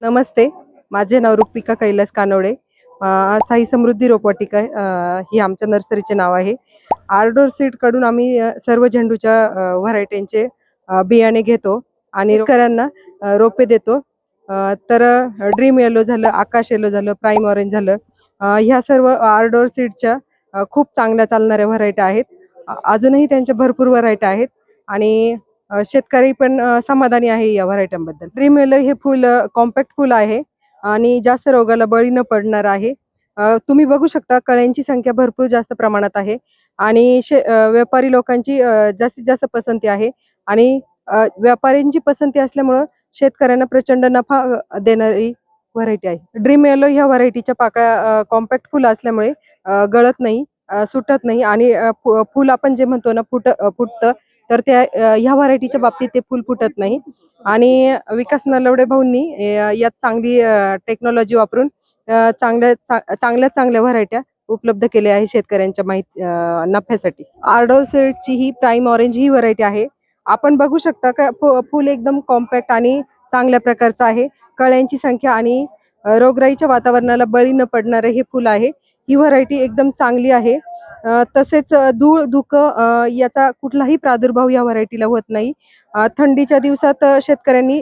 नमस्ते, माझे नाव रुपिका कैलास कानोडे. साई समृद्धी रोपवाटिका ही आमच्या नर्सरीचे नाव आहे. आर्डोर सीडकडून आम्ही सर्व झेंडूच्या व्हरायटींचे बियाणे घेतो आणि शेतकऱ्यांना रोपे देतो. तर ड्रीम येलो झालं, आकाश येलो झालं, प्राईम ऑरेंज झालं, ह्या सर्व आर्डोर सीडच्या खूप चांगल्या चालणाऱ्या व्हरायटी आहेत. अजूनही त्यांच्या भरपूर व्हरायटी आहेत आणि शेतकरी पण समाधानी आहे या व्हरायट्यांबद्दल. ड्रीम येलो हे फुल कॉम्पॅक्ट फुल आहे आणि जास्त रोगाला बळी न पडणार आहे. तुम्ही बघू शकता कळ्यांची संख्या भरपूर जास्त प्रमाणात आहे आणि व्यापारी लोकांची जास्तीत जास्त पसंती आहे आणि व्यापाऱ्यांची पसंती असल्यामुळं शेतकऱ्यांना प्रचंड नफा देणारी व्हरायटी आहे. ड्रीम येलो ह्या व्हरायटीच्या पाकळ्या कॉम्पॅक्ट फुल असल्यामुळे गळत नाही, सुटत नाही आणि फुल आपण जे म्हणतो ना फुटतं, तर त्या ह्या व्हरायटीच्या बाबतीत ते फुल फुटत नाही. आणि विकास नलवडे भाऊंनी यात चांगली टेक्नॉलॉजी वापरून चांगल्या व्हरायट्या उपलब्ध केल्या आहे शेतकऱ्यांच्या नफ्यासाठी. आर्डोर सीडची ही प्राईम ऑरेंज ही व्हरायटी आहे. आपण बघू शकता का फुल एकदम कॉम्पॅक्ट आणि चांगल्या प्रकारचं आहे. कळ्यांची संख्या आणि रोगराईच्या वातावरणाला बळी न पडणारे हे फुल आहे. ही व्हरायटी एकदम चांगली आहे. तसेच धूळ धुकं याचा कुठलाही प्रादुर्भाव या व्हरायटीला होत नाही. थंडीच्या दिवसात शेतकऱ्यांनी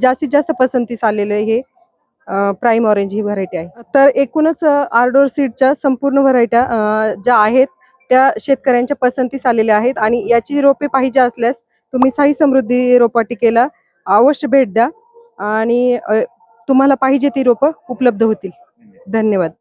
जास्तीत जास्त पसंतीस आलेले हे प्राईम ऑरेंज ही व्हरायटी आहे. तर एकूणच आर्डोर सीडच्या संपूर्ण व्हरायट्या ज्या आहेत त्या शेतकऱ्यांच्या पसंतीस आलेल्या आहेत आणि याची रोपे पाहिजे असल्यास तुम्ही साई समृद्धी रोपवाटिकेला अवश्य भेट द्या आणि तुम्हाला पाहिजे ती रोपं उपलब्ध होतील. धन्यवाद.